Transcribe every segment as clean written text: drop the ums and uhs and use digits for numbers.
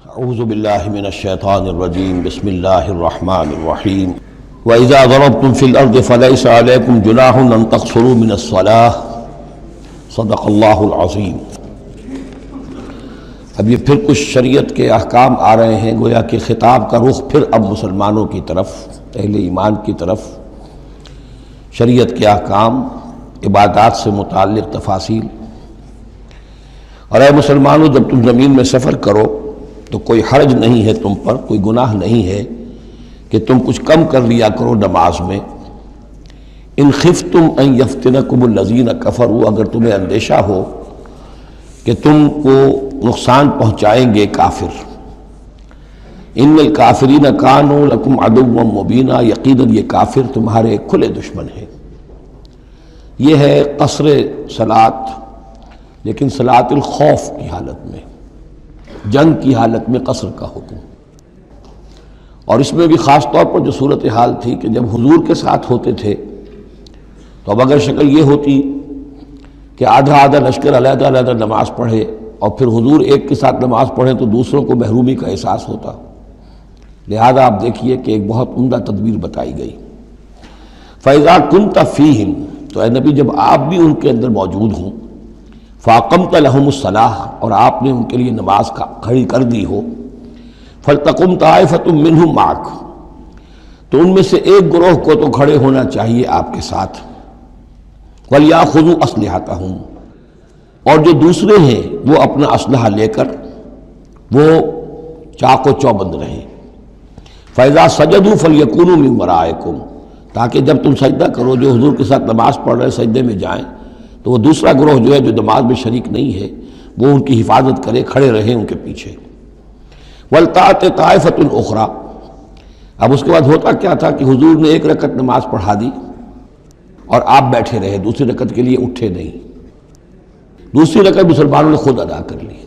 اعوذ باللہ من الشیطان الرجیم بسم اللہ الرحمن الرحیم وَإِذَا ضَرَبْتُمْ فِي الْأَرْضِ فَلَيْسَ عَلَيْكُمْ جُنَاحٌ أَن تَقْصُرُوا مِنَ الصَّلَاةِ صدق اللہ العظیم۔ اب یہ پھر کچھ شریعت کے احکام آ رہے ہیں، گویا کہ خطاب کا رخ پھر اب مسلمانوں کی طرف، اہل ایمان کی طرف۔ شریعت کے احکام، عبادات سے متعلق تفاصیل۔ اور اے مسلمانوں، جب تم زمین میں سفر کرو تو کوئی حرج نہیں ہے تم پر، کوئی گناہ نہیں ہے کہ تم کچھ کم کر لیا کرو نماز میں۔ ان خفتم ان یفتنکم الذین کفروا، اگر تمہیں اندیشہ ہو کہ تم کو نقصان پہنچائیں گے کافر۔ ان الکافرین کانوا لکم عدوا مبینا، یقیناً یہ کافر تمہارے کھلے دشمن ہیں۔ یہ ہے قصر صلاۃ، لیکن صلاۃ الخوف کی حالت میں، جنگ کی حالت میں قصر کا حکم۔ اور اس میں بھی خاص طور پر جو صورتحال تھی کہ جب حضور کے ساتھ ہوتے تھے تو اب اگر شکل یہ ہوتی کہ آدھا آدھا لشکر علیحدہ علیحدہ نماز پڑھے اور پھر حضور ایک کے ساتھ نماز پڑھیں تو دوسروں کو محرومی کا احساس ہوتا۔ لہذا آپ دیکھیے کہ ایک بہت عمدہ تدبیر بتائی گئی۔ فَإِذَا كُنْتَ فِيهِمْ، تو اے نبی جب آپ بھی ان کے اندر موجود ہوں، فَأَقَمْتَ لَهُمُ الصَّلَاةَ، اور آپ نے ان کے لیے نماز کھڑی کر دی ہو، فَلْتَقُمْ طَائِفَةٌ مِّنْهُمْ مَعَكَ، تو ان میں سے ایک گروہ کو تو کھڑے ہونا چاہیے آپ کے ساتھ، وَلْيَأْخُذُوا أَسْلِحَتَهُمْ، اور جو دوسرے ہیں وہ اپنا اسلحہ لے کر وہ چاق و چوبند رہیں۔ فَإِذَا سَجَدُوا فَلْيَكُونُوا مِنْ وَرَائِكُمْ، تاکہ جب تم سجدہ کرو، جو حضور کے ساتھ نماز پڑھ رہے سجدے میں جائیں تو وہ دوسرا گروہ جو ہے جو نماز میں شریک نہیں ہے وہ ان کی حفاظت کرے، کھڑے رہیں ان کے پیچھے۔ وَلْتَأْتِ طَائِفَةٌ أُخْرَىٰ، اب اس کے بعد ہوتا کیا تھا کہ حضور نے ایک رکعت نماز پڑھا دی اور آپ بیٹھے رہے، دوسری رکعت کے لیے اٹھے نہیں۔ دوسری رکعت مسلمانوں نے خود ادا کر لی۔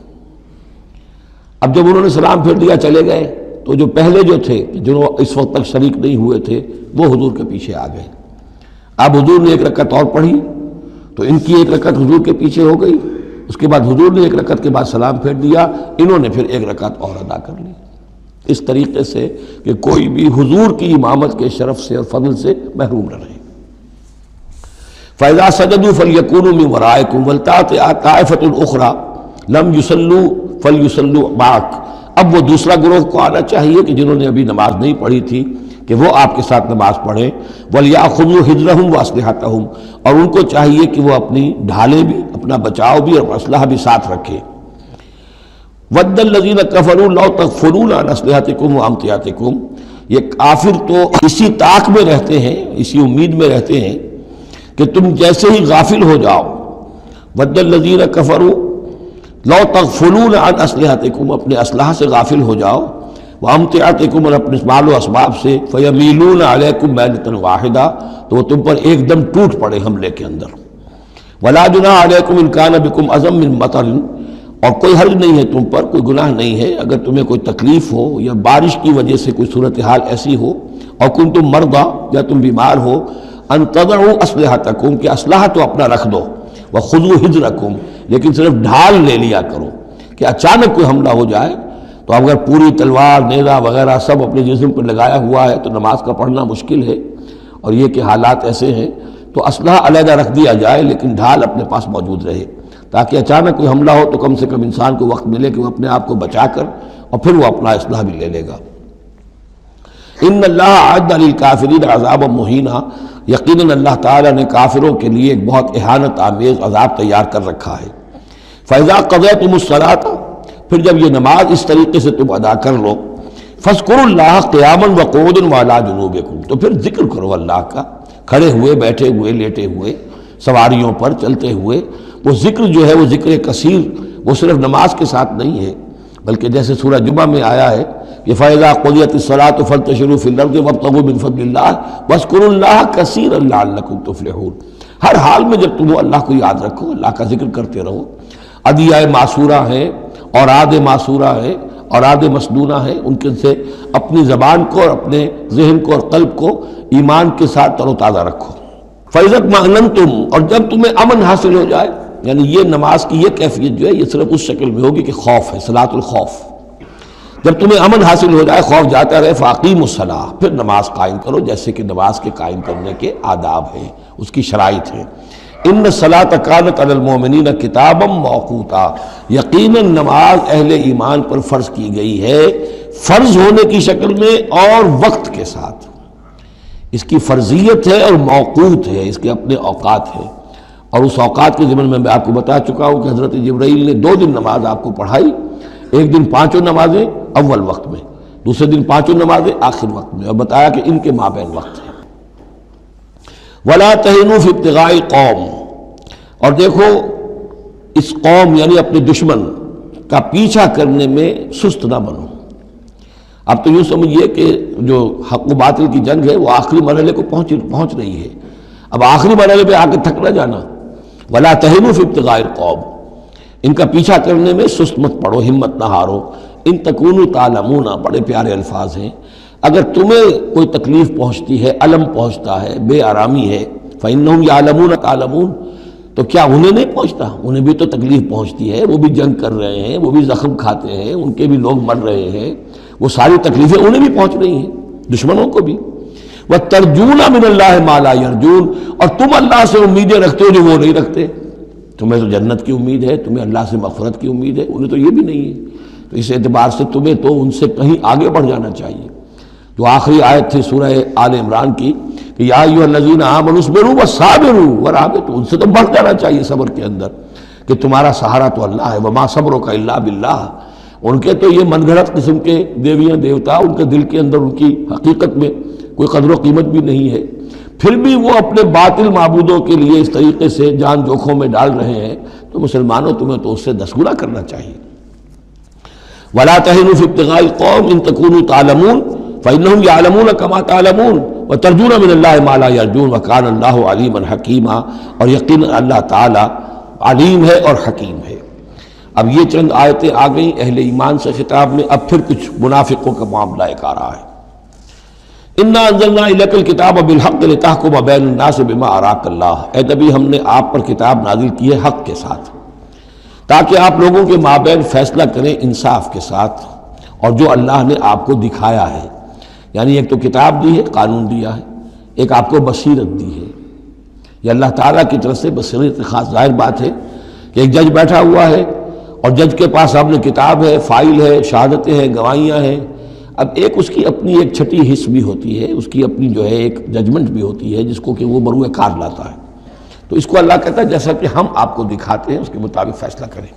اب جب انہوں نے سلام پھیر دیا چلے گئے تو جو پہلے جو تھے جو اس وقت تک شریک نہیں ہوئے تھے وہ حضور کے پیچھے آ گئے۔ اب حضور نے ایک رکعت اور پڑھی تو ان کی ایک رکعت حضور کے پیچھے ہو گئی، اس کے بعد حضور نے ایک رکعت کے بعد سلام پھیر دیا، انہوں نے پھر ایک رکعت اور ادا کر لی، اس طریقے سے کہ کوئی بھی حضور کی امامت کے شرف سے اور فضل سے محروم نہ رہے۔ فَإِذَا سَجَدُوا فَلْيَكُونُوا مِنْ وَرَائِكُمْ وَلْتَأْتِ طَائِفَةٌ أُخْرَىٰ لَمْ يُصَلُّوا فَلْيُصَلُّوا مَعَكَ، اب وہ دوسرا گروہ کو آنا چاہیے کہ جنہوں نے ابھی نماز نہیں پڑھی تھی کہ وہ آپ کے ساتھ نماز پڑھیں۔ وَلْيَأْخُذُوا حِذْرَهُمْ وَأَسْلِحَتَهُمْ، اور ان کو چاہیے کہ وہ اپنی ڈھالیں بھی، اپنا بچاؤ بھی اور اسلحہ بھی ساتھ رکھے۔ وَدَّ الَّذِينَ كَفَرُوا لَوْ تَغْفُلُونَ عَنْ أَسْلِحَتِكُمْ وَأَمْتِعَتِكُمْ، یہ کافر تو اسی طاق میں رہتے ہیں، اسی امید میں رہتے ہیں کہ تم جیسے ہی غافل ہو جاؤ۔ وَدَّ الَّذِينَ كَفَرُوا لَوْ تَغْفُلُونَ عَنْ أَسْلِحَتِكُمْ، اپنے اسلحہ سے غافل ہو جاؤ، وَأَمْتِعَتِكُمْ، اور اپنے مال و اسباب سے، فَيَمِيلُونَ عَلَيْكُمْ مَيْلَةً وَاحِدَةً، تو وہ تم پر ایک دم ٹوٹ پڑے حملے کے اندر۔ وَلَا جُنَاحَ عَلَيْكُمْ إِن كَانَ بِكُمْ أَذًى مِّن مَطَرٍ، اور کوئی حرج نہیں ہے تم پر، کوئی گناہ نہیں ہے اگر تمہیں کوئی تکلیف ہو یا بارش کی وجہ سے کوئی صورتحال ایسی ہو، اور کنتم مرضى، یا تم بیمار ہو، ان تضعوا اسلحتکم، کہ اسلحہ تو اپنا رکھ دو، وخذوا حذرکم، لیکن صرف ڈھال لے لیا کرو کہ اچانک کوئی حملہ ہو جائے تو اگر پوری تلوار نیزہ وغیرہ سب اپنے جسم پر لگایا ہوا ہے تو نماز کا پڑھنا مشکل ہے، اور یہ کہ حالات ایسے ہیں تو اسلحہ علیحدہ رکھ دیا جائے لیکن ڈھال اپنے پاس موجود رہے، تاکہ اچانک کوئی حملہ ہو تو کم سے کم انسان کو وقت ملے کہ وہ اپنے آپ کو بچا کر اور پھر وہ اپنا اسلحہ بھی لے لے گا۔ ان اللہ اعد للکافرین عذابا مہینا، یقیناً اللہ تعالیٰ نے کافروں کے لیے ایک بہت اہانت آمیز عذاب تیار کر رکھا ہے۔ فَإِذَا قَضَيْتُمُ الصَّلَاةَ، پھر جب یہ نماز اس طریقے سے تم ادا کر لو، فَاذْكُرُوا اللَّهَ قِيَامًا وَقُعُودًا وَعَلَىٰ جُنُوبِكُمْ، تو پھر ذکر کرو اللہ کا، کھڑے ہوئے، بیٹھے ہوئے، لیٹے ہوئے، سواریوں پر چلتے ہوئے۔ وہ ذکر جو ہے وہ ذکر کثیر، وہ صرف نماز کے ساتھ نہیں ہے، بلکہ جیسے سورہ جمعہ میں آیا ہے کہ فَإِذَا قُضِيَتِ الصَّلَاةُ فَانتَشِرُوا فِي الْأَرْضِ وَابْتَغُوا مِن فَضْلِ اللَّهِ وَاذْكُرُوا اللَّهَ كَثِيرًا لَعَلَّكُمْ تُفْلِحُونَ، ہر حال میں جب تم اللہ کو یاد رکھو، اللہ کا ذکر کرتے رہو۔ ادعیہ معصورہ ہیں، اوراد معصورہ ہیں، اوراد مسنونہ ہیں، ان کے سے اپنی زبان کو اور اپنے ذہن کو اور قلب کو ایمان کے ساتھ تر و تازہ رکھو۔ فَإِذَا اطْمَأْنَنْتُمْ، اور جب تمہیں امن حاصل ہو جائے، یعنی یہ نماز کی یہ کیفیت جو ہے یہ صرف اس شکل میں ہوگی کہ خوف ہے، صلاۃ الخوف، جب تمہیں امن حاصل ہو جائے، خوف جاتا رہے، فاقیموا الصلاۃ، پھر نماز قائم کرو، جیسے کہ نماز کے قائم کرنے کے آداب ہیں، اس کی شرائط ہیں۔ ان الصلاۃ کانت علی المؤمنین کتابا موقوتا، یقیناً نماز اہل ایمان پر فرض کی گئی ہے، فرض ہونے کی شکل میں اور وقت کے ساتھ۔ اس کی فرضیت ہے اور موقوت ہے، اس کے اپنے اوقات ہیں، اور اس اوقات کے ضمن میں آپ کو بتا چکا ہوں کہ حضرت جبرائیل نے 2 دن نماز آپ کو پڑھائی، ایک دن 5 نمازیں اول وقت میں، دوسرے دن 5 نمازیں آخر وقت میں، اور بتایا کہ ان کے مابین وقت ہے۔ وَلَا تَهِنُوا فِي ابْتِغَاءِ الْقَوْمِ، اور دیکھو اس قوم یعنی اپنے دشمن کا پیچھا کرنے میں سست نہ بنو۔ اب تو یوں سمجھیے کہ جو حق و باطل کی جنگ ہے وہ آخری مرحلے کو پہنچ رہی ہے، اب آخری مرحلے پہ آ کے تھک نہ جانا۔ وَلَا تَهِنُوا فِي ابْتِغَاءِ الْقَوْمِ، ان کا پیچھا کرنے میں سست مت پڑو، ہمت نہ ہارو۔ ان تکونوا تعلمون، بڑے پیارے الفاظ ہیں، اگر تمہیں کوئی تکلیف پہنچتی ہے، الم پہنچتا ہے، بے آرامی ہے، فإنہم یعلمون تعلمون، تو کیا انہیں نہیں پہنچتا؟ انہیں بھی تو تکلیف پہنچتی ہے، وہ بھی جنگ کر رہے ہیں، وہ بھی زخم کھاتے ہیں، ان کے بھی لوگ مر رہے ہیں، وہ ساری تکلیفیں انہیں بھی پہنچ رہی ہیں، دشمنوں کو بھی۔ وَتَرْجُونَ مِنَ اللَّهِ مَا لَا يَرْجُونَ، اور تم اللہ سے امیدیں رکھتے ہو جو وہ نہیں رکھتے۔ تمہیں تو جنت کی امید ہے، تمہیں اللہ سے مغفرت کی امید ہے، انہیں تو یہ بھی نہیں ہے۔ تو اس اعتبار سے تمہیں تو ان سے کہیں آگے بڑھ جانا چاہیے۔ جو آخری آیت تھی سورہ آل عمران کی کہ یا ایھا الذین آمنوا اصبروا وصابروا ورابطوا، ان سے تو بڑھ جانا چاہیے صبر کے اندر، کہ تمہارا سہارا تو اللہ ہے، وما صبرک الا باللہ۔ ان کے تو یہ من گھڑت قسم کے دیویاں دیوتا، ان کے دل کے اندر ان کی حقیقت میں کوئی قدر و قیمت بھی نہیں ہے، پھر بھی وہ اپنے باطل معبودوں کے لیے اس طریقے سے جان جوکھوں میں ڈال رہے ہیں، تو مسلمانوں تمہیں تو اس سے 10 گنا کرنا چاہیے۔ وَلَا تَهِنُوا فِي ابْتِغَاءِ الْقَوْمِ إِن تَكُونُوا تَعْلَمُونَ فَإِنَّهُمْ يَعْلَمُونَ كَمَا تَعْلَمُونَ وَتَرْجُونَ مِنَ اللَّهِ مَا لَا يَرْجُونَ وَكَانَ اللَّهُ عَلِيمًا حَكِيمًا، اور یقیناً اللہ تعالی علیم ہے اور حکیم ہے۔ اب یہ چند آیتیں آ گئیں اہل ایمان سے خطاب میں، اب پھر کچھ منافقوں کا معاملہ ایک آ رہا ہے۔ اِنَّا أَنزَلْنَا إِلَيْكَ الْكِتَابَ بِالْحَقِّ لِتَحْكُمَ بَيْنَ النَّاسِ بِمَا أَرَاكَ اللَّهُ، اے نبی ہم نے آپ پر کتاب نازل کی ہے حق کے ساتھ، تاکہ آپ لوگوں کے مابین فیصلہ کریں انصاف کے ساتھ، اور جو اللہ نے آپ کو دکھایا ہے، یعنی ایک تو کتاب دی ہے، قانون دیا ہے، ایک آپ کو بصیرت دی ہے۔ یہ اللہ تعالیٰ کی طرف سے بصیرت خاص، ظاہر بات ہے کہ ایک جج بیٹھا ہوا ہے اور جج کے پاس اپنے کتاب ہے، فائل ہے، شہادتیں ہیں، گواہیاں ہیں، اب ایک اس کی اپنی ایک چھٹی حص بھی ہوتی ہے، اس کی اپنی جو ہے ایک ججمنٹ بھی ہوتی ہے جس کو کہ وہ بروئے کار لاتا ہے، تو اس کو اللہ کہتا ہے جیسا کہ ہم آپ کو دکھاتے ہیں اس کے مطابق فیصلہ کریں۔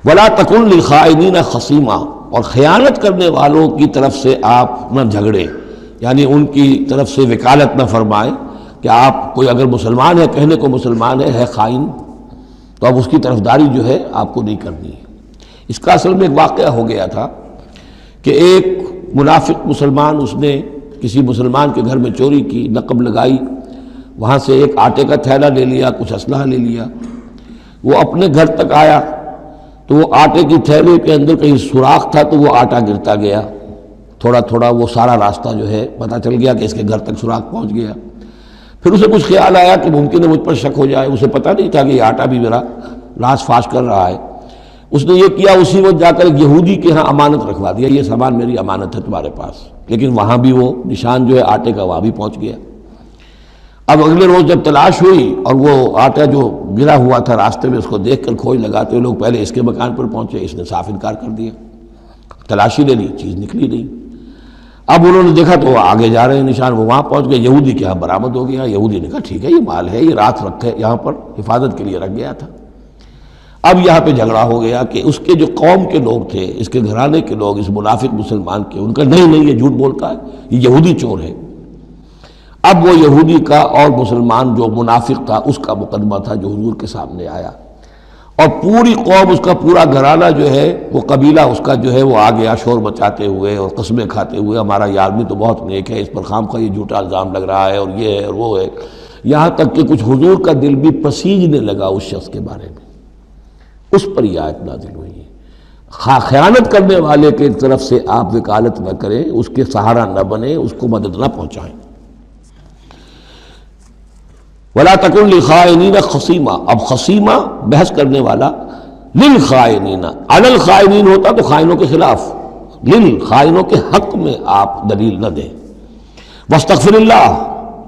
وَلَا تَكُن لِلْخَائِنِينَ خَصِيمًا، اور خیانت کرنے والوں کی طرف سے آپ نہ جھگڑے، یعنی ان کی طرف سے وکالت نہ فرمائیں کہ آپ کوئی اگر مسلمان ہے، کہنے کو مسلمان ہے خائن، تو اب اس کی طرفداری جو ہے آپ کو نہیں کرنی ہے۔ اس کا اصل میں ایک واقعہ ہو گیا تھا کہ ایک منافق مسلمان، اس نے کسی مسلمان کے گھر میں چوری کی، نقب لگائی، وہاں سے ایک آٹے کا تھیلا لے لیا، کچھ اسلحہ لے لیا، وہ اپنے گھر تک آیا تو وہ آٹے کی تھیلے کے اندر کہیں سوراخ تھا تو وہ آٹا گرتا گیا، تھوڑا تھوڑا وہ سارا راستہ جو ہے پتہ چل گیا کہ اس کے گھر تک سوراخ پہنچ گیا۔ پھر اسے کچھ خیال آیا کہ ممکن ہے مجھ پر شک ہو جائے، اسے پتہ نہیں تھا کہ یہ آٹا بھی میرا لاش فاش کر رہا ہے۔ اس نے یہ کیا، اسی وقت جا کر ایک یہودی کے ہاں امانت رکھوا دیا، یہ سامان میری امانت ہے تمہارے پاس، لیکن وہاں بھی وہ نشان جو ہے آٹے کا وہاں بھی پہنچ گیا۔ اب اگلے روز جب تلاش ہوئی اور وہ آٹا جو گرا ہوا تھا راستے میں، اس کو دیکھ کر کھوج لگاتے ہوئے لوگ پہلے اس کے مکان پر پہنچے، اس نے صاف انکار کر دیا، تلاشی لے لی، چیز نکلی نہیں۔ اب انہوں نے دیکھا تو وہ آگے جا رہے ہیں نشان، وہ وہاں پہنچ گئے، یہودی کے ہاں برآمد ہو گیا۔ یہودی نے کہا ٹھیک ہے، یہ مال ہے، یہ رات رکھے یہاں پر حفاظت کے لیے رکھ گیا تھا۔ اب یہاں پہ جھگڑا ہو گیا کہ اس کے جو قوم کے لوگ تھے، اس کے گھرانے کے لوگ، اس منافق مسلمان کے، ان کا نہیں یہ جھوٹ بولتا ہے، یہ یہودی چور ہے۔ اب وہ یہودی کا اور مسلمان جو منافق تھا اس کا مقدمہ تھا جو حضور کے سامنے آیا، اور پوری قوم، اس کا پورا گھرانہ جو ہے، وہ قبیلہ اس کا جو ہے وہ آ گیا شور مچاتے ہوئے اور قسمیں کھاتے ہوئے، ہمارا یہ آدمی تو بہت نیک ہے، اس پر خامخواہ یہ جھوٹا الزام لگ رہا ہے اور یہ ہے اور وہ ہے، یہاں تک کہ کچھ حضور کا دل بھی پسیجنے لگا اس شخص کے بارے میں۔ اس پر یہ آیت نازل ہوئی ہے، خیانت کرنے والے کی طرف سے آپ وکالت نہ کریں، اس کے سہارا نہ بنیں، اس کو مدد نہ پہنچائیں۔ وَلَا تَكُن لِلْخَائِنِينَ خَصِيمًا، اب خصیمہ بحث کرنے والا، للخائنین، علی الخائنین ہوتا تو خائنوں کے خلاف، للخائنوں کے حق میں آپ دلیل نہ دیں۔ واستغفر اللہ،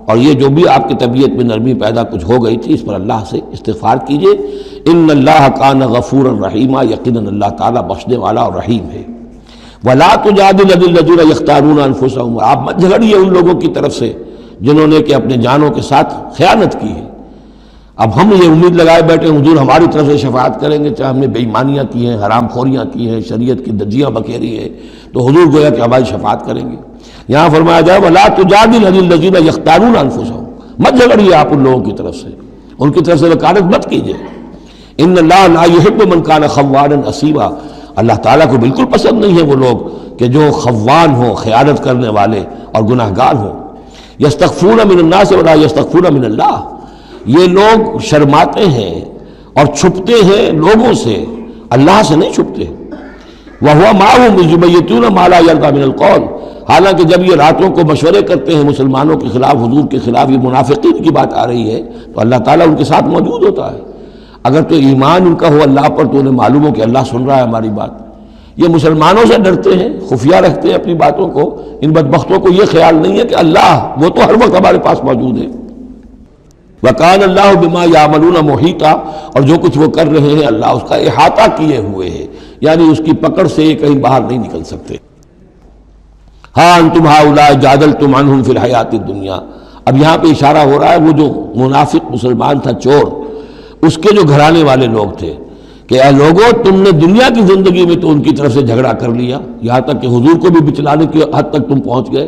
اور یہ جو بھی آپ کی طبیعت میں نرمی پیدا کچھ ہو گئی تھی اس پر اللہ سے استغفار کیجئے۔ ان اللہ کان غفورا رحیما، یقیناً اللہ تعالیٰ بخشنے والا اور رحیم ہے۔ ولا تجادل عن الذین یختارون انفسهم، آپ مت جھگڑیے ان لوگوں کی طرف سے جنہوں نے کہ اپنے جانوں کے ساتھ خیانت کی ہے۔ اب ہم یہ امید لگائے بیٹھے حضور ہماری طرف سے شفاعت کریں گے، چاہے ہم نے بے ایمانیاں کی ہیں، حرام خوریاں کی ہیں، شریعت کی دجیاں بکھیری ہیں، تو حضور گویا کہ ہماری شفاعت کریں گے۔ یہاں فرمایا جائے وَلَا تُجَادِلْ عَنِ الَّذِينَ يَخْتَارُونَ أَنفُسَهُم، مت جھگڑیے آپ ان لوگوں کی طرف سے، ان کی طرف سے وکالت مت کیجیے۔ ان اللہ لا يحب من كان خوانا اثیما، اللہ تعالیٰ کو بالکل پسند نہیں ہے وہ لوگ کہ جو خوان ہوں، خیانت کرنے والے اور گناہ گار ہوں۔ یستخفون من الناس ولا یستخفون من اللہ، یہ لوگ شرماتے ہیں اور چھپتے ہیں لوگوں سے، اللہ سے نہیں چھپتے۔ وَهُوَ مَعَهُمْ إِذْ يُبَيِّتُونَ مَا لَا يَرْضَىٰ مِنَ الْقَوْلِ، حالانکہ جب یہ راتوں کو مشورے کرتے ہیں مسلمانوں کے خلاف، حضور کے خلاف، یہ منافقین کی بات آ رہی ہے تو اللہ تعالیٰ ان کے ساتھ موجود ہوتا ہے۔ اگر تو ایمان ان کا ہو اللہ پر تو انہیں معلوم ہو کہ اللہ سن رہا ہے ہماری بات۔ یہ مسلمانوں سے ڈرتے ہیں، خفیہ رکھتے ہیں اپنی باتوں کو، ان بدبختوں کو یہ خیال نہیں ہے کہ اللہ وہ تو ہر وقت ہمارے پاس موجود ہے۔ وَكَانَ اللَّهُ بِمَا يَعْمَلُونَ مُحِيطًا، اور جو کچھ وہ کر رہے ہیں اللہ اس کا احاطہ کیے ہوئے ہے، یعنی اس کی پکڑ سے یہ کہیں باہر نہیں نکل سکتے۔ ہاں انتم ہؤلاء جادلتم عنہم فی الحیات الدنیا، اب یہاں پہ اشارہ ہو رہا ہے وہ جو منافق مسلمان تھا چور، اس کے جو گھرانے والے لوگ تھے کہ اے لوگو تم نے دنیا کی زندگی میں تو ان کی طرف سے جھگڑا کر لیا، یہاں تک کہ حضور کو بھی بچلانے کی حد تک تم پہنچ گئے۔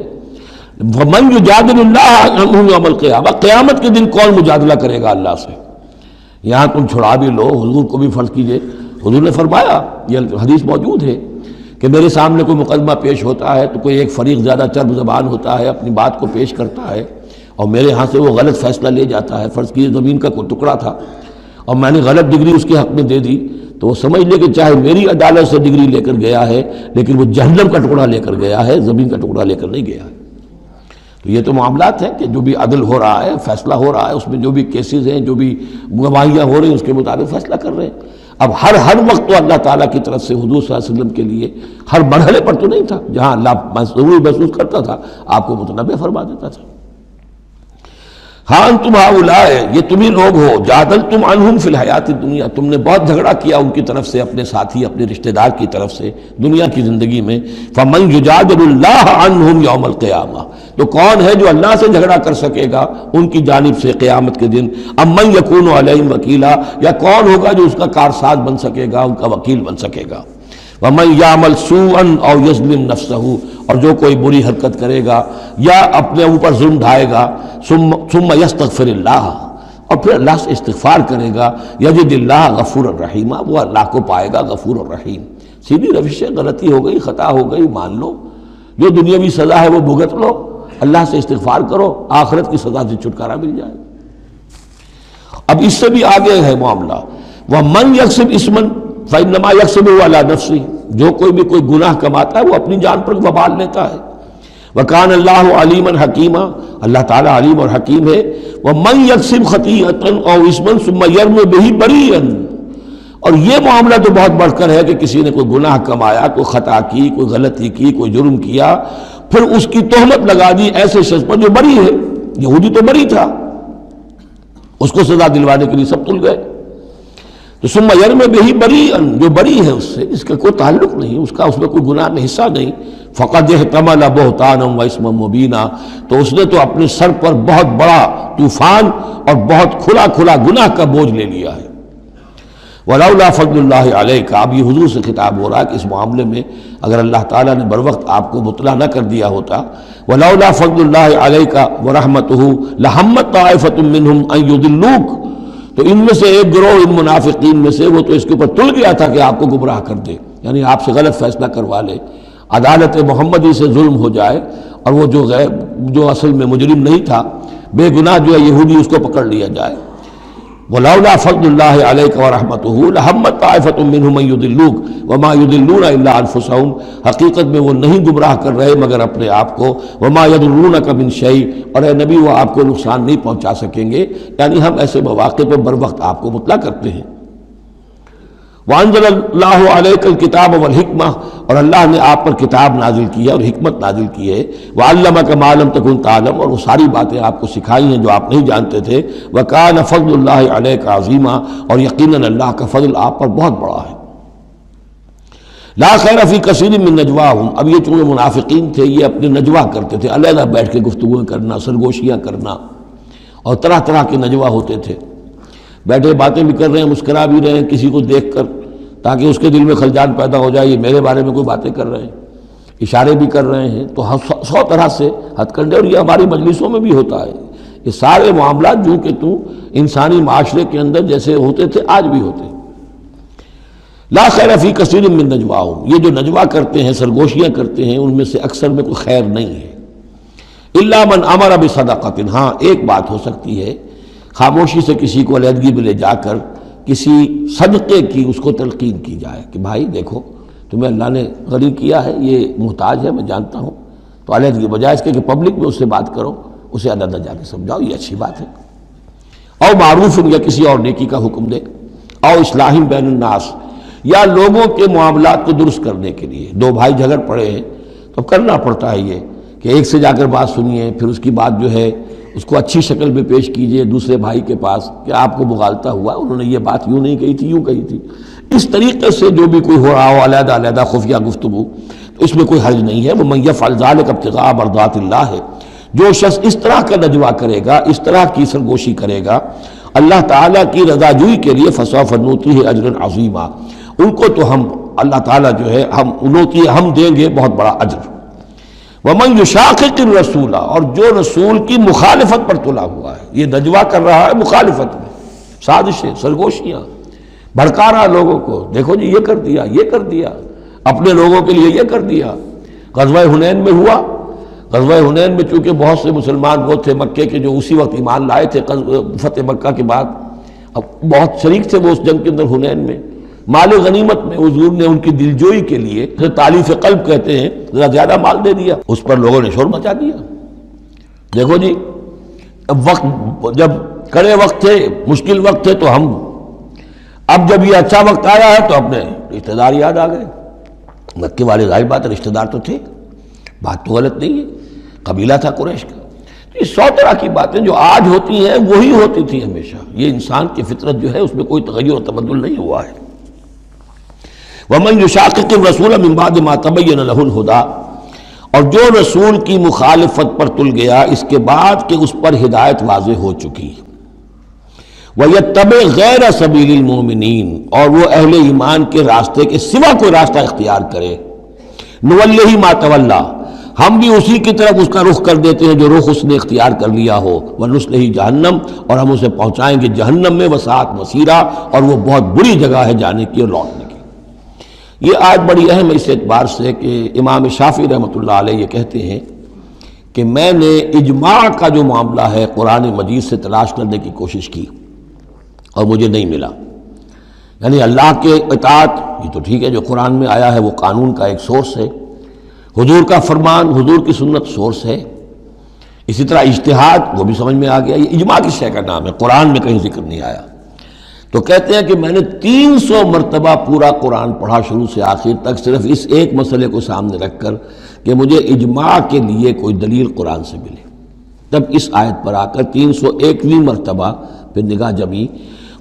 وَمَنْ يُجَادِلُ اللَّهَ عَنْهُمْ يَوْمَ الْقِيَامَةِ، قیامت کے دن کون مجادلہ کرے گا اللہ سے؟ یہاں تم چھڑا بھی لو، حضور کو بھی فرض کیجئے، حضور نے فرمایا، یہ حدیث موجود ہے کہ میرے سامنے کوئی مقدمہ پیش ہوتا ہے تو کوئی ایک فریق زیادہ چرب زبان ہوتا ہے، اپنی بات کو پیش کرتا ہے اور میرے ہاں سے وہ غلط فیصلہ لے جاتا ہے۔ فرض کیجئے زمین کا کوئی ٹکڑا تھا اور میں نے غلط ڈگری اس کے حق میں دے دی، تو وہ سمجھ لے کہ چاہے میری عدالت سے ڈگری لے کر گیا ہے لیکن وہ جہنم کا ٹکڑا لے کر گیا ہے، زمین کا ٹکڑا لے کر نہیں گیا ہے۔ تو یہ تو معاملات ہیں کہ جو بھی عدل ہو رہا ہے، فیصلہ ہو رہا ہے، اس میں جو بھی کیسز ہیں، جو بھی گواہیاں ہو رہی ہیں اس کے مطابق فیصلہ کر رہے ہیں۔ اب ہر وقت تو اللہ تعالیٰ کی طرف سے حضور صلی اللہ علیہ وسلم کے لیے ہر مرحلے پر تو نہیں تھا، جہاں اللہ ضروری محسوس کرتا تھا آپ کو متنبہ فرما دیتا تھا۔ ہاں انتم ہؤلاء، یہ تم ہی لوگ ہو، جادلتم عنہم فی الحیات الدنیا، تم نے بہت جھگڑا کیا ان کی طرف سے، اپنے ساتھی اپنے رشتہ دار کی طرف سے دنیا کی زندگی میں۔ فمن یجادل اللہ عنہم یوم القیامہ، تو کون ہے جو اللہ سے جھگڑا کر سکے گا ان کی جانب سے قیامت کے دن؟ ام من یکون علیہم وکیلا، یا کون ہوگا جو اس کا کارساز بن سکے گا، ان کا وکیل بن سکے گا؟ وَمَن يَعْمَلْ سُوءًا أَوْ يَظْلِمْ نَفْسَهُ، اور جو کوئی بری حرکت کرے گا یا اپنے اوپر ظلم ڈھائے گا، ثُمَّ يَسْتَغْفِرِ اللَّهَ، اور پھر اللہ سے استغفار کرے گا، يَجِدِ اللَّهَ غَفُورًا رَحِيمًا، وہ اللہ کو پائے گا غفور الرحیم۔ سیدھی روش ہے، غلطی ہو گئی، خطا ہو گئی، مان لو، جو دنیاوی سزا ہے وہ بھگت لو، اللہ سے استغفار کرو، آخرت کی سزا سے چھٹکارا مل جائے۔ اب اس سے بھی آگے ہے معاملہ، وَمَن يَكْسِبْ إِثْمًا فَإِنَّمَا يَكْسِبُهُ عَلَى نَفْسِهِ، جو کوئی بھی کوئی گناہ کماتا ہے وہ اپنی جان پر وبال لیتا ہے۔ وَكَانَ اللَّهُ عَلِيمًا حَكِيمًا، اللہ تعالیٰ علیم اور حکیم ہے۔ وَمَن يَكْسِبْ خَطِيئَةً أَوْ إِثْمًا ثُمَّ يَرْمِ بِهِ بَرِيئًا، اور یہ معاملہ تو بہت بڑھ کر ہے کہ کسی نے کوئی گناہ کمایا، کوئی خطا کی، کوئی غلطی کی، کوئی جرم کیا، پھر اس کی تہمت لگا دی ایسے شخص پر جو بری ہے۔ یہودی تو بری تھا، اس کو سزا دلوانے کے لیے سب تل گئے، تو ثم یرمی بہ بریئا، جو بری ہے اس سے، اس کا کوئی تعلق نہیں، اس کا اس میں کوئی گناہ میں حصہ نہیں، فقد احتمل بہتانا و اسما مبینا، تو اس نے تو اپنے سر پر بہت بڑا طوفان اور بہت کھلا کھلا گناہ کا بوجھ لے لیا ہے۔ ولولا فضل اللہ علیک، اب یہ حضور سے خطاب ہو رہا ہے کہ اس معاملے میں اگر اللہ تعالیٰ نے بروقت آپ کو مطلع نہ کر دیا ہوتا، ولولا فضل اللہ علیک ورحمتہ لہمت طائفۃ منہم ان یضلوک، تو ان میں سے ایک گروہ ان منافقین میں سے وہ تو اس کے اوپر تل گیا تھا کہ آپ کو گمراہ کر دے، یعنی آپ سے غلط فیصلہ کروا لے، عدالت محمدی سے ظلم ہو جائے، اور وہ جو اصل میں مجرم نہیں تھا، بے گناہ جو ہے یہودی، اس کو پکڑ لیا جائے۔ وَلَوْلَا فَضْلُ اللَّهِ عَلَيْكَ وَرَحْمَتُهُ لَهَمَّتْ طَائِفَةٌ مِّنْهُمْ أَن يُضِلُّوكَ وَمَا يُضِلُّونَ إِلَّا أَنفُسَهُمْ، حقیقت میں وہ نہیں گمراہ کر رہے مگر اپنے آپ کو، وَمَا يَضُرُّونَكَ مِن شَيْءٍ، اور اے نبی وہ آپ کو نقصان نہیں پہنچا سکیں گے، یعنی ہم ایسے مواقع پہ بر وقت آپ کو مطلع کرتے ہیں۔ وانزل اللہ علیک الکتاب والحکمہ، اور اللہ نے آپ پر کتاب نازل کی ہے اور حکمت نازل کی ہے، وعلمک ما لم تکن تعلم، اور وہ ساری باتیں آپ کو سکھائی ہیں جو آپ نہیں جانتے تھے، وکان فضل اللہ علیک عظیما، اور یقیناً اللہ کا فضل آپ پر بہت بڑا ہے۔ لا خیر فی کثیر من نجواہم، اب یہ چونکہ منافقین تھے یہ اپنے نجوا کرتے تھے، علیحدہ بیٹھ کے گفتگویں کرنا، سرگوشیاں کرنا، اور طرح طرح کے نجوا ہوتے تھے، بیٹھے باتیں بھی کر رہے ہیں، مسکرا بھی رہے ہیں کسی کو دیکھ کر تاکہ اس کے دل میں خلجان پیدا ہو جائے، یہ میرے بارے میں کوئی باتیں کر رہے ہیں، اشارے بھی کر رہے ہیں، تو 100 طرح سے ہتھ کنڈے، اور یہ ہماری مجلسوں میں بھی ہوتا ہے، یہ سارے معاملات جو کہ انسانی معاشرے کے اندر جیسے ہوتے تھے آج بھی ہوتے ہیں۔ لا خیر فی کثیر من نجواہم، یہ جو نجوا کرتے ہیں، سرگوشیاں کرتے ہیں، ان میں سے اکثر میں کوئی خیر نہیں ہے۔ الا من امر بصدقۃ، ہاں ایک بات ہو سکتی ہے، خاموشی سے کسی کو علیحدگی میں لے جا کر کسی صدقے کی اس کو تلقین کی جائے کہ بھائی دیکھو تمہیں اللہ نے غنی کیا ہے، یہ محتاج ہے میں جانتا ہوں، تو علیحدگی بجائے اس کے کہ پبلک میں اس سے بات کرو، اسے علیحدہ جا کے سمجھاؤ، یہ اچھی بات ہے۔ او معروف، یا کسی اور نیکی کا حکم دے، او اصلاح بین الناس، یا لوگوں کے معاملات کو درست کرنے کے لیے، دو بھائی جھگڑ پڑے ہیں تو کرنا پڑتا ہے یہ کہ ایک سے جا کر بات سنیے، پھر اس کی بات جو ہے اس کو اچھی شکل میں پیش کیجئے دوسرے بھائی کے پاس کہ آپ کو مغالطہ ہوا، انہوں نے یہ بات یوں نہیں کہی تھی، یوں کہی تھی۔ اس طریقے سے جو بھی کوئی ہو رہا ہو علیحدہ علیحدہ خفیہ گفتگو، تو اس میں کوئی حرج نہیں ہے۔ وَمَن يَفْعَلْ ذَلِكَ ابْتِغَاءَ مَرْضَاتِ اللَّهِ، جو شخص اس طرح کا نجوا کرے گا، اس طرح کی سرگوشی کرے گا اللہ تعالیٰ کی رضا جوئی کے لیے، فَسَوْفَ نُؤْتِيهِ أَجْرًا عَظِيمًا، ان کو تو ہم اللہ تعالیٰ جو ہے ہم دیں گے بہت بڑا اجر۔ وَمَن يُشَاقِقِ الرَّسُولَ، اور جو رسول کی مخالفت پر تلا ہوا ہے، یہ نجوا کر رہا ہے مخالفت میں، سازشیں، سرگوشیاں، بھڑکا رہا لوگوں کو، دیکھو جی یہ کر دیا، یہ کر دیا، اپنے لوگوں کے لیے یہ کر دیا۔ غزوہ حنین میں ہوا، غزوہ حنین میں چونکہ بہت سے مسلمان وہ تھے مکے کے جو اسی وقت ایمان لائے تھے فتح مکہ کے بعد، اب بہت شریک تھے وہ اس جنگ کے اندر حنین میں، مال غنیمت میں حضور نے ان کی دلجوئی کے لیے تالیف قلب کہتے ہیں، ذرا زیادہ مال دے دیا، اس پر لوگوں نے شور مچا دیا۔ دیکھو جی وقت جب کڑے وقت تھے، مشکل وقت تھے تو ہم، اب جب یہ اچھا وقت آیا ہے تو اپنے رشتہ دار یاد آ گئے۔ مکے والے ظاہر بات ہے رشتہ دار تو تھے، بات تو غلط نہیں ہے، قبیلہ تھا قریش کا۔ یہ 100 طرح کی باتیں جو آج ہوتی ہیں وہی ہوتی تھی ہمیشہ، یہ انسان کی فطرت جو ہے اس میں کوئی تغیر و تبدل نہیں ہوا ہے۔ وَمَن يُشَاقِقِ الرَّسُولَ مِن بَعْدِ مَا تَبَيَّنَ لَهُ الْهُدَىٰ، اور جو رسول کی مخالفت پر تل گیا اس کے بعد کہ اس پر ہدایت واضح ہو چکی، وَيَتَّبِعْ غَيْرَ سَبِيلِ الْمُؤْمِنِينَ، اور وہ اہل ایمان کے راستے کے سوا کوئی راستہ اختیار کرے، نُوَلِّهِ مَا تَوَلَّىٰ، ہم بھی اسی کی طرف اس کا رخ کر دیتے ہیں جو رخ اس نے اختیار کر لیا ہو، وَنُصْلِهِ جہنم، اور ہم اسے پہنچائیں گے جہنم میں، وَسَاءَتْ مَصِيرًا، اور وہ بہت بری جگہ ہے جانے کی اور لوٹنے کی۔ یہ آیت بڑی اہم ہے اس اعتبار سے کہ امام شافعی رحمۃ اللہ علیہ یہ کہتے ہیں کہ میں نے اجماع کا جو معاملہ ہے قرآن مجید سے تلاش کرنے کی کوشش کی اور مجھے نہیں ملا، یعنی اللہ کے اطاعت یہ تو ٹھیک ہے جو قرآن میں آیا ہے وہ قانون کا ایک سورس ہے، حضور کا فرمان، حضور کی سنت سورس ہے، اسی طرح اجتہاد وہ بھی سمجھ میں آ گیا، یہ اجماع کس شے کا نام ہے، قرآن میں کہیں ذکر نہیں آیا۔ تو کہتے ہیں کہ میں نے 300 مرتبہ پورا قرآن پڑھا شروع سے آخر تک، صرف اس ایک مسئلے کو سامنے رکھ کر کہ مجھے اجماع کے لیے کوئی دلیل قرآن سے ملے، تب اس آیت پر آ کر 301ویں مرتبہ پھر نگاہ جمی،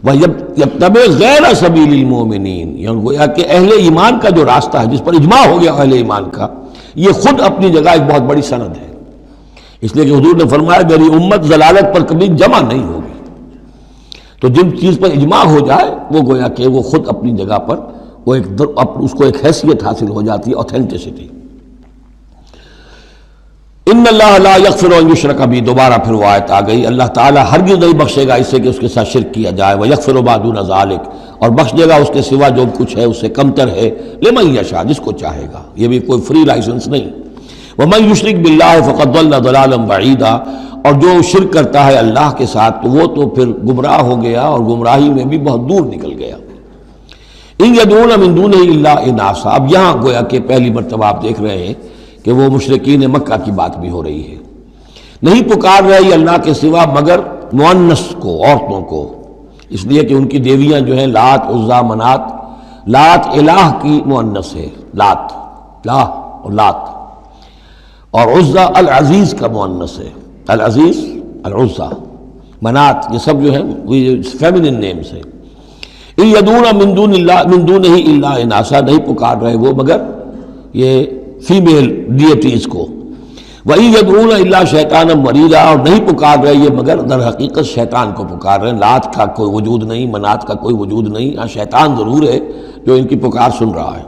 وَيَتَّبِعْ غَيْرَ سَبِيلِ الْمُؤْمِنِينَ، یعنی گویا کہ اہل ایمان کا جو راستہ ہے جس پر اجماع ہو گیا اہل ایمان کا، یہ خود اپنی جگہ ایک بہت بڑی سند ہے، اس لیے کہ حضور نے فرمایا میری امت ضلالت پر کبھی جمع نہیں ہوگی۔ تو جن چیز پر اجماع ہو جائے وہ گویا کہ وہ خود اپنی جگہ پر وہ اس کو ایک حیثیت حاصل ہو جاتی ہے، اوتھینٹسٹی۔ ان اللہ لا یغفر ان یشرک بہ، دوبارہ پھر وہ آیت آ گئی، اللہ تعالیٰ ہرگز نہیں بخشے گا اسے کہ اس کے ساتھ شرک کیا جائے، ویغفر ما دون ذلک، اور بخش دے گا اس کے سوا جو کچھ ہے اس سے کمتر ہے، لمن یشاء، جس کو چاہے گا، یہ بھی کوئی فری لائسنس نہیں۔ ومن یشرک باللہ فقد ضل ضلالا بعیدا، اور جو شرک کرتا ہے اللہ کے ساتھ تو وہ تو پھر گمراہ ہو گیا اور گمراہی میں بھی بہت دور نکل گیا۔ ان یدعون من دونہ الا اناثا، اب یہاں گویا کہ پہلی مرتبہ آپ دیکھ رہے ہیں کہ وہ مشرکین مکہ کی بات بھی ہو رہی ہے، نہیں پکار رہی اللہ کے سوا مگر مؤنث کو، عورتوں کو، اس لیے کہ ان کی دیویاں جو ہیں لات، عزا، منات، لات الہ کی مؤنث ہے، لات، لا اور لات، اور عزا العزیز کا مؤنث ہے، العزیز العزا، منات، یہ سب جو ہے فیمنن نیمز ہیں۔ ان یدعون من دون اللہ من دونہ الا اناثا، نہیں پکار رہے وہ مگر یہ فیمیل ڈیٹیز کو، وَإِن يَدْعُونَ إِلَّا شَيْطَانًا مَرِيدًا، اور نہیں پکار رہے یہ مگر در حقیقت شیطان کو پکار رہے ہیں۔ لات کا کوئی وجود نہیں، منات کا کوئی وجود نہیں، ہاں شیطان ضرور ہے جو ان کی پکار سن رہا ہے۔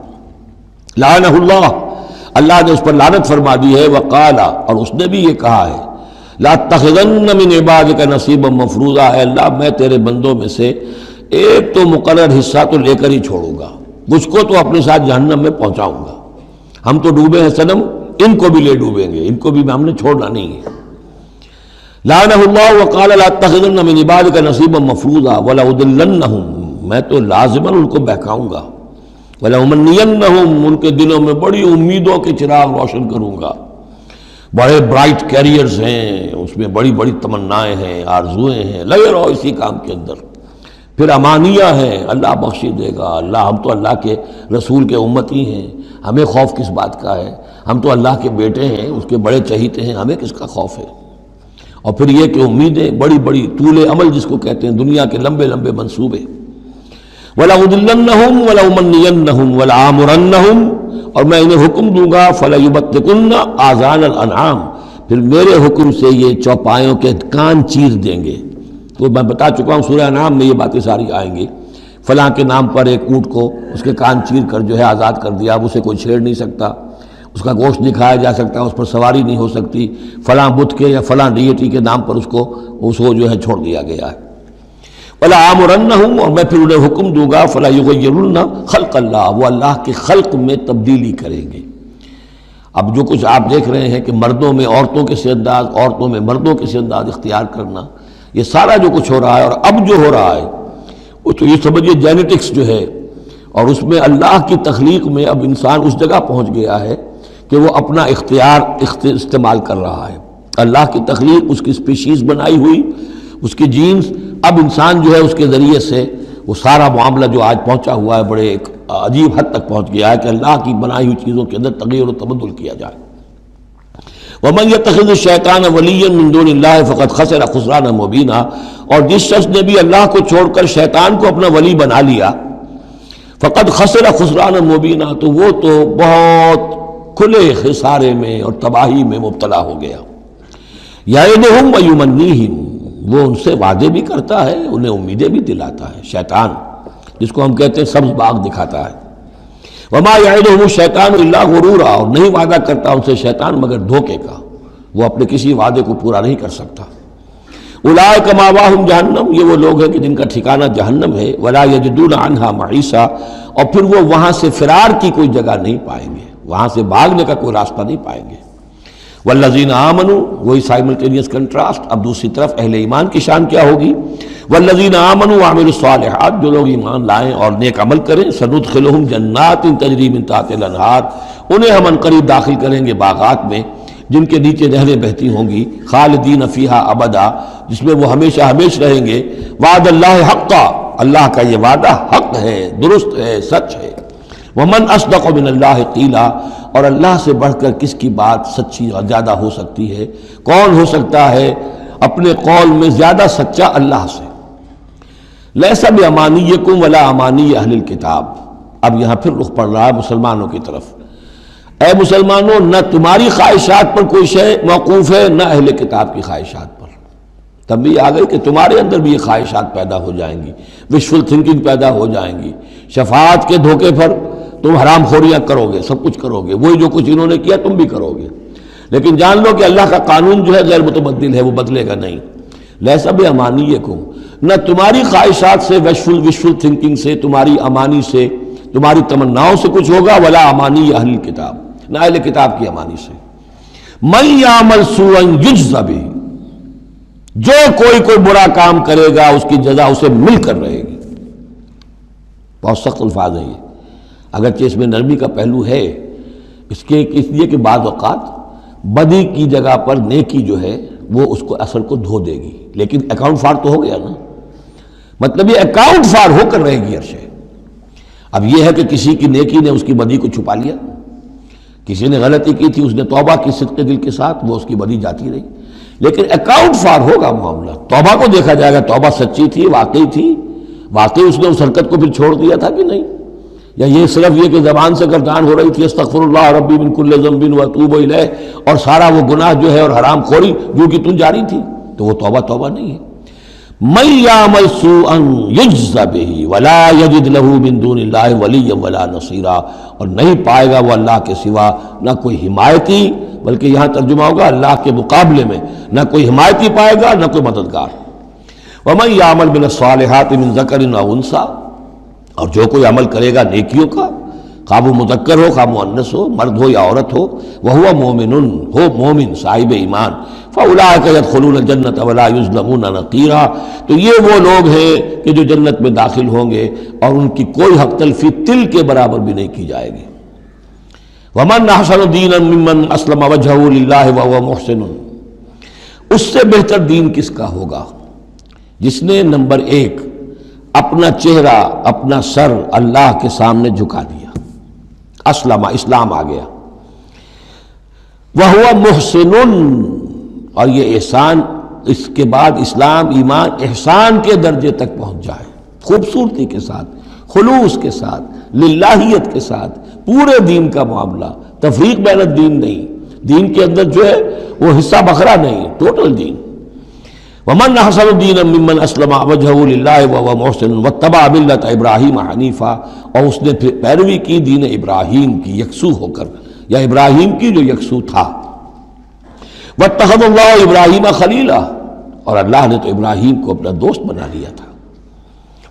لعنہ اللہ، اللہ نے اس پر لعنت فرما دی ہے، وقال، اور اس نے بھی یہ کہا ہے، لَأَتَّخِذَنَّ مِنْ عِبَادِكَ نَصِيبًا مَفْرُوضًا، اے اللہ میں تیرے بندوں میں سے ایک تو مقرر حصہ تو لے کر ہی چھوڑوں گا، مجھ کو تو اپنے ساتھ جہنم میں پہنچاؤں گا، ہم تو ڈوبے ہیں صنم، ان کو بھی لے ڈوبیں گے، ان کو بھی ہم نے چھوڑنا نہیں ہے۔ لعنہ اللہ وقال لأتخذن من عبادك نصیبا مفروضا ولأضلنهم، میں تو لازماً ان کو بہکاؤں گا، ولأمنینہم، ان کے دلوں میں بڑی امیدوں کے چراغ روشن کروں گا، بڑے برائٹ کیریئرز ہیں، اس میں بڑی بڑی تمنائیں ہیں، آرزویں ہیں، لگے رہو اسی کام کے اندر، پھر امانیہ ہیں، اللہ بخش دے گا، اللہ ہم تو اللہ کے رسول کے امتی ہیں، ہمیں خوف کس بات کا ہے، ہم تو اللہ کے بیٹے ہیں، اس کے بڑے چہیتے ہیں، ہمیں کس کا خوف ہے۔ اور پھر یہ کہ امیدیں بڑی بڑی، طول عمل جس کو کہتے ہیں، دنیا کے لمبے لمبے منصوبے۔ وَلَأُضِلَّنَّهُمْ وَلَأُمَنِّيَنَّهُمْ وَلَآمُرَنَّهُمْ، اور میں انہیں حکم دوں گا، فَلَيُبَتِّكُنَّ آذَانَ الْأَنْعَامِ، پھر میرے حکم سے یہ چوپایوں کے کان چیر دیں گے۔ تو میں بتا چکا ہوں سورہ انعام میں یہ باتیں ساری آئیں گی، فلاں کے نام پر ایک اونٹ کو اس کے کان چیر کر جو ہے آزاد کر دیا، اب اسے کوئی چھیڑ نہیں سکتا، اس کا گوشت نہیں کھایا جا سکتا، اس پر سواری نہیں ہو سکتی، فلاں بت کے یا فلاں ڈیٹی کے نام پر اس کو جو ہے چھوڑ دیا گیا ہے۔ وَلَآمُرَنَّهُمْ، اور میں پھر انہیں حکم دوں گا، فَلَا يُغَيِّرُنَّ خَلْقَ اللَّهِ، وہ اللہ کے خلق میں تبدیلی کریں گے۔ اب جو کچھ آپ دیکھ رہے ہیں کہ مردوں میں عورتوں کے سے انداز، عورتوں میں مردوں کے سے انداز اختیار کرنا، یہ سارا جو کچھ ہو رہا ہے اور اب جو ہو رہا ہے وہ تو یہ سمجھیے جینیٹکس جو ہے، اور اس میں اللہ کی تخلیق میں اب انسان اس جگہ پہنچ گیا ہے کہ وہ اپنا اختیار استعمال کر رہا ہے۔ اللہ کی تخلیق، اس کی سپیشیز بنائی ہوئی، اس کی جینز، اب انسان جو ہے اس کے ذریعے سے وہ سارا معاملہ جو آج پہنچا ہوا ہے بڑے ایک عجیب حد تک پہنچ گیا ہے کہ اللہ کی بنائی ہوئی چیزوں کے اندر تغیر و تبدل کیا جائے۔ وَمَنْ يَتَّخِذِ الشَّيْطَانَ وَلِيًّا مِّن دُونِ اللَّهِ فَقَدْ خَسِرَ خُسْرَانًا مُبِينًا، اور جس شخص نے بھی اللہ کو چھوڑ کر شیطان کو اپنا ولی بنا لیا، فَقَدْ خَسِرَ خُسْرَانًا مُبِينًا، تو وہ تو بہت کھلے خسارے میں اور تباہی میں مبتلا ہو گیا۔ یعدہم ویمنیہم، وہ ان سے وعدے بھی کرتا ہے، انہیں امیدیں بھی دلاتا ہے، شیطان جس کو ہم کہتے ہیں سبز باغ دکھاتا ہے۔ وما یعدہم الشیطان الا غرورا، اور نہیں وعدہ کرتا ان سے شیطان مگر دھوکے کا، وہ اپنے کسی وعدے کو پورا نہیں کر سکتا۔ اولئک مأواہم جہنم، یہ وہ لوگ ہیں کہ جن کا ٹھکانہ جہنم ہے، ولا یجدون عنہا محیصا، اور پھر وہ وہاں سے فرار کی کوئی جگہ نہیں پائیں گے، وہاں سے بھاگنے کا کوئی راستہ نہیں پائیں گے۔ والذین آمنوا، وہی سائملٹینیس کنٹراسٹ، اب دوسری طرف اہل ایمان کی شان کیا ہوگی؟ والذین آمنوا وعملوا الصالحات، جو لوگ ایمان لائیں اور نیک عمل کریں، سندخلہم جنات تجری من تحتہا الانہار، انہیں ہم عنقریب داخل کریں گے باغات میں جن کے نیچے نہریں بہتی ہوں گی، خالدین فیہا ابدا، جس میں وہ ہمیشہ ہمیش رہیں گے۔ وعد اللہ حقا، اللہ کا یہ وعدہ حق ہے، درست ہے، سچ ہے۔ ومن اصدق من اللہ قیلا، اور اللہ سے بڑھ کر کس کی بات سچی اور زیادہ ہو سکتی ہے؟ کون ہو سکتا ہے اپنے قول میں زیادہ سچا اللہ سے؟ لیس بامانیکم ولا امانی اہل الکتاب، اب یہاں پھر رخ پڑ رہا ہے مسلمانوں کی طرف۔ اے مسلمانوں، نہ تمہاری خواہشات پر کوئی شے موقوف ہے، نہ اہل کتاب کی خواہشات پر۔ تب بھی آ گئی کہ تمہارے اندر بھی یہ خواہشات پیدا ہو جائیں گی، وشفل تھنکنگ پیدا ہو جائیں گی، شفاعت کے دھوکے پر تم حرام خوریاں کرو گے، سب کچھ کرو گے، وہی جو کچھ انہوں نے کیا تم بھی کرو گے۔ لیکن جان لو کہ اللہ کا قانون جو ہے غیر متبدل ہے، وہ بدلے گا نہیں۔ لیس بامانیکم، نہ تمہاری خواہشات سے، وشفل تھنکنگ سے، تمہاری امانی سے، تمہاری تمناؤں سے کچھ ہوگا، ولا امانی اہل کتاب، نہ اہل کتاب کی امانی سے۔ من یعمل سوءا یجز بہ، جو کوئی برا کام کرے گا اس کی جزا اسے مل کر رہے گی۔ بہت سخت الفاظ ہیں یہ، اگرچہ اس میں نرمی کا پہلو ہے، اس لیے کہ بعض اوقات بدی کی جگہ پر نیکی جو ہے وہ اس کو اثر کو دھو دے گی، لیکن اکاؤنٹ فار تو ہو گیا نا، مطلب یہ اکاؤنٹ فار ہو کر رہے گی ہر شے۔ اب یہ ہے کہ کسی کی نیکی نے اس کی بدی کو چھپا لیا، کسی نے غلطی کی تھی، اس نے توبہ کی صدق دل کے ساتھ، وہ اس کی بدی جاتی رہی، لیکن اکاؤنٹ فار ہوگا معاملہ، توبہ کو دیکھا جائے گا، توبہ سچی تھی، واقعی تھی، واقعی اس نے اس حرکت کو پھر چھوڑ دیا تھا کہ نہیں، یا یہ صرف یہ کہ زبان سے گردان ہو رہی تھی استغفر اللہ ربی من کل ذنب واتوب الیہ، اور سارا وہ گناہ جو ہے اور حرام خوری جو کہ تم جاری تھی، تو وہ توبہ نہیں ہے۔ من یعمل سوءا یجز بہ ولا یجد لہ من دون اللہ ولیا ولا نصیرا، اور نہیں پائے گا وہ اللہ کے سوا نہ کوئی حمایتی، بلکہ یہاں ترجمہ ہوگا اللہ کے مقابلے میں نہ کوئی حمایتی پائے گا نہ کوئی مددگار۔ ومن یعمل من الصالحات من ذکر او انثی، اور جو کوئی عمل کرے گا نیکیوں کا، خواہ وہ مذکر ہو خواہ مؤنث ہو، مرد ہو یا عورت ہو، وہو مومن، ہو مومن صاحب ایمان، فاولئک یدخلون الجنة ولا یظلمون نقیرا، تو یہ وہ لوگ ہیں کہ جو جنت میں داخل ہوں گے اور ان کی کوئی حق تلفی تل کے برابر بھی نہیں کی جائے گی۔ ومن احسن دینا ممن اسلم وجہہ للہ وہو محسن، اس سے بہتر دین کس کا ہوگا جس نے نمبر 1 اپنا چہرہ اپنا سر اللہ کے سامنے جھکا دیا، اسلم، اسلام آ گیا، وہو محسن، اور یہ احسان، اس کے بعد اسلام ایمان احسان کے درجے تک پہنچ جائے، خوبصورتی کے ساتھ، خلوص کے ساتھ، للہیت کے ساتھ، پورے دین کا معاملہ، تفریق بین الدین نہیں، دین کے اندر جو ہے وہ حصہ بکھرا نہیں، ٹوٹل دین۔ ومن احسن دینا ممن اسلم وجہہ للہ وہو محسن واتبع ملۃ ابراہیم حنیفا، اور اس نے پھر پیروی کی دین ابراہیم کی یکسو ہو کر، یا ابراہیم کی جو یکسو تھا۔ واتخذ اللہ ابراہیم خلیلا، اور اللہ نے تو ابراہیم کو اپنا دوست بنا لیا تھا۔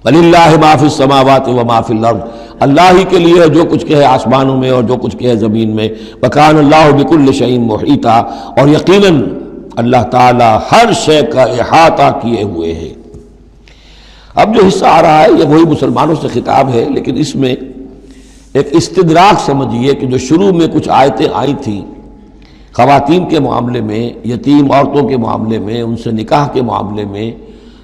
وَلِلَّهِ مَا فِي السَّمَاوَاتِ وَمَا فِي الْأَرْضِ، اللہ ہی کے لیے جو کچھ کہ ہے آسمانوں میں اور جو کچھ کہ ہے زمین میں۔ وَكَانَ اللَّهُ بِكُلِّ شَيْءٍ مُحِيطًا، اور یقیناً اللہ تعالی ہر شے کا احاطہ کیے ہوئے ہے۔ اب جو حصہ آ رہا ہے یہ وہی مسلمانوں سے خطاب ہے، لیکن اس میں ایک استدراک سمجھیے کہ جو شروع میں کچھ آیتیں آئی تھیں خواتین کے معاملے میں، یتیم عورتوں کے معاملے میں، ان سے نکاح کے معاملے میں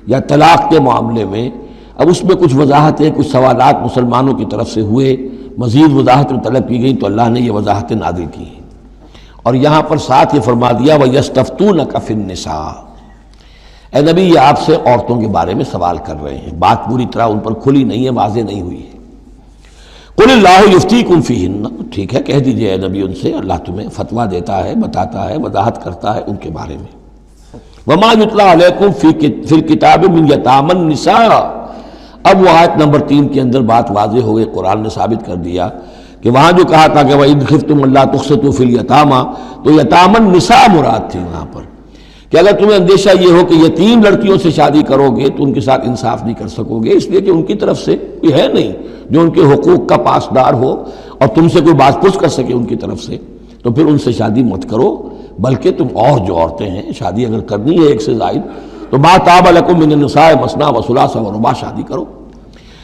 یا طلاق کے معاملے میں، اب اس میں کچھ وضاحتیں، کچھ سوالات مسلمانوں کی طرف سے ہوئے، مزید وضاحتیں طلب کی گئیں تو اللہ نے یہ وضاحتیں نازل کی ہیں، اور یہاں پر ساتھ یہ فرما دیا وَيَسْتَفْتُونَكَ فِي النِّسَاءِ، اے نبی یہ آپ سے عورتوں کے بارے میں سوال کر رہے ہیں، بات پوری طرح ان پر کھلی نہیں ہے، واضح نہیں ہوئی ہے۔ قُلِ اللَّهُ يُفْتِيكُمْ فِيهِنَّ، ٹھیک ہے کہہ دیجئے اے نبی ان سے، اللہ تمہیں فتویٰ دیتا ہے، بتاتا ہے، وضاحت کرتا ہے ان کے بارے میں۔ وَمَا يُتْلَىٰ عَلَيْكُمْ فِي الْكِتَابِ مِنْ يَتَامَى النِّسَاءِ، اب وہ آیت نمبر 3 کے اندر بات واضح ہو گئی، قرآن نے ثابت کر دیا کہ وہاں جو کہا تھا کہ وَإِذْ خِفْتُمْ أَلَّا تُقْسِطُوا فِي الْيَتَامَى، تو یتامى النساء مراد تھی وہاں پر، کہ اگر تمہیں اندیشہ یہ ہو کہ یتیم لڑکیوں سے شادی کرو گے تو ان کے ساتھ انصاف نہیں کر سکو گے، اس لیے کہ ان کی طرف سے کوئی ہے نہیں جو ان کے حقوق کا پاسدار ہو اور تم سے کوئی بات پوچھ کر سکے ان کی طرف سے، تو پھر ان سے شادی مت کرو، بلکہ تم اور جو عورتیں ہیں شادی اگر کرنی ہے ایک سے زائد تو ما طاب لکم من النساء مثنی وثلاث ورباع شادی کرو۔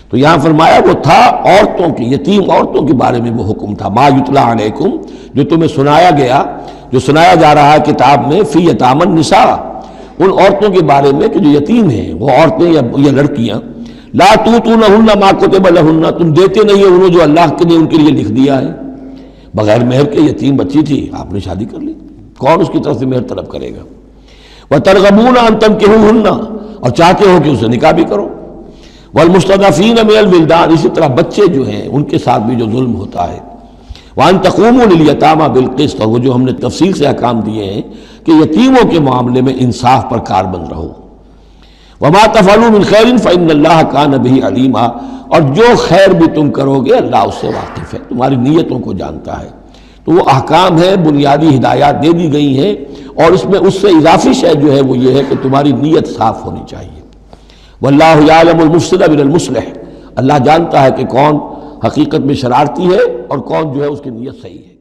تو یہاں فرمایا وہ تھا عورتوں کی، یتیم عورتوں کے بارے میں وہ حکم تھا، ما یتلا علیکم، جو تمہیں سنایا گیا، جو سنایا جا رہا ہے کتاب میں، فی یتام النساء، ان عورتوں کے بارے میں کہ جو یتیم ہیں، وہ عورتیں یا لڑکیاں، لا توتونہن ما کتب لہن، تم دیتے نہیں ہو انہوں جو اللہ نے ان کے لیے لکھ دیا ہے، بغیر مہر کے یتیم بچی تھی آپ نے شادی کر لی، کون اس کی طرف سے مہر طلب کرے گا؟ وترغبون ان تنکحوہن، اور چاہتے ہو کہ اسے نکاح بھی کرو، والمستضعفین من الولدان، اسی طرح بچے جو ہیں ان کے ساتھ بھی جو ظلم ہوتا ہے، وان تقوموا للیتامی بالقسط، اور وہ جو ہم نے تفصیل سے احکام دیے ہیں کہ یتیموں کے معاملے میں انصاف پر کاربند رہو، وما تفعلوا من خیر فإن اللہ کان بہ علیما، اور جو خیر بھی تم کرو گے اللہ اس سے واقف ہے، تمہاری نیتوں کو جانتا ہے۔ تو وہ احکام ہے، بنیادی ہدایات دے دی گئی ہیں، اور اس میں اس سے اضافی شے جو ہے وہ یہ ہے کہ تمہاری نیت صاف ہونی چاہیے۔ واللہ یعلم المفسد من المصلح، اللہ جانتا ہے کہ کون حقیقت میں شرارتی ہے اور کون جو ہے اس کی نیت صحیح ہے۔